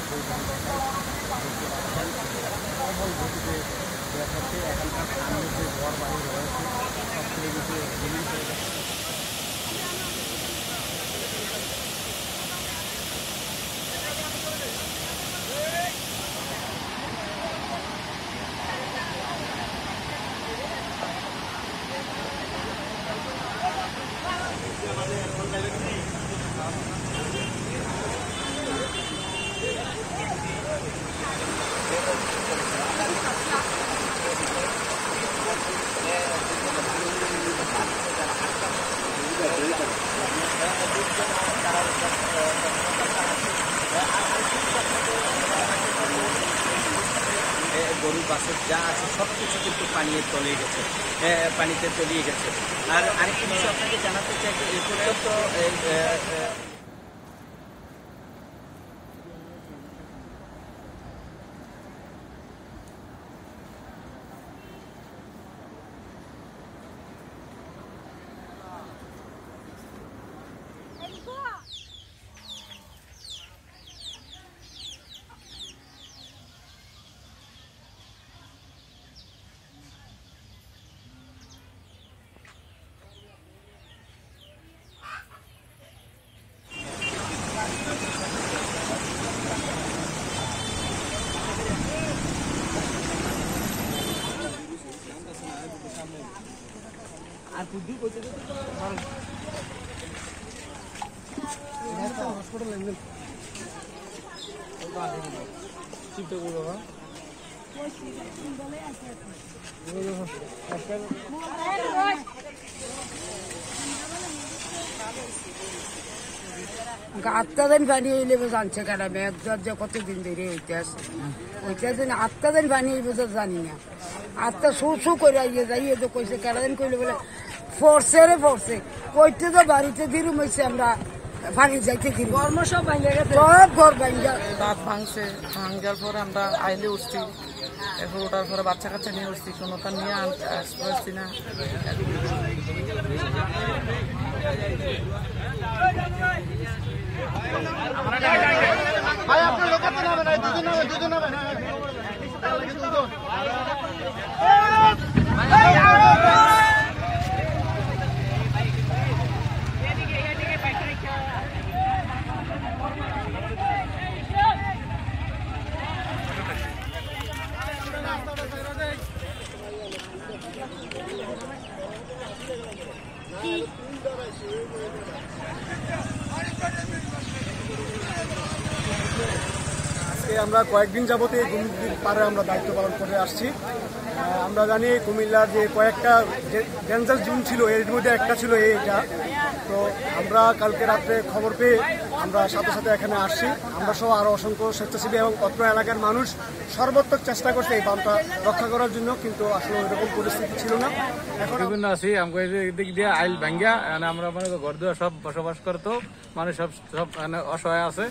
সেই ধানটাই প্রবল গতিতে দেখাচ্ছে। এখানকার সামনে যে ঘর বাড়ি রয়েছে সব থেকে বেশি জিনিস হয়ে যাচ্ছে। গরু বাছুর যা আছে সব কিছু কিন্তু পানিতে তলিয়ে গেছে। আর আরেকটি বিষয় আপনাকে জানাতে চাই যে এই পর্যন্ত আর বুদ্ধি করতে হসপিটাল চিন্তা করবো আটটা দিন পানি হইলে জানছে কেন মেঘ যে কতদিন ধরে হইতে আছে ওইটা দিন আটটা দিন পানি হইবে তো জানি না। আটটা শু করে আইয়ে যাইয়ে তো কইছে কেনাদিন কইলে বলে ফোর্সে রে ফোর্সে কইতে তো বাড়িতে দিরুম হয়েছে আমরা পানি যাইতে দিন কর্ম সব ভাঙে গেছে সব ঘর ভাঙা দাঁত ভাঙছে ভাঙার পরে আমরা আইলে উঠছি এরপর ওঠার পরে বাচ্চা কাচ্চা নিয়ে উঠছি কোনোটা নিয়ে আসতে পারছি না। ভাই আপনার লোকাতে নামে না দুজন হবে না আমরা কয়েকদিন যাবতে এই গুমদির পারে আমরা দায়িত্ব পালন করে আসছি। আমরা জানি কুমিল্লার যে কয়েকটা ডেঞ্জার জোন ছিল এর মধ্যে একটা ছিল এইটা। তো আমরা কালকে রাত্রে খবর পেয়ে আমরা সাথে সাথে এখানে আসছি। আমরা সহ আরও অসংখ্য স্বেচ্ছাসেবী এবং অত্র এলাকার মানুষ সর্বোত্তক চেষ্টা করছে এই বাঁধটা রক্ষা করার জন্য, কিন্তু আসলে ওইরকম পরিস্থিতি ছিল না। এখন বিভিন্ন আছি আমাকে দিক দিয়ে আইল ভাঙ্গা আমরা মনে ঘর দুয়ার সব বসবাস করতো মানুষ সব অসহায় আছে।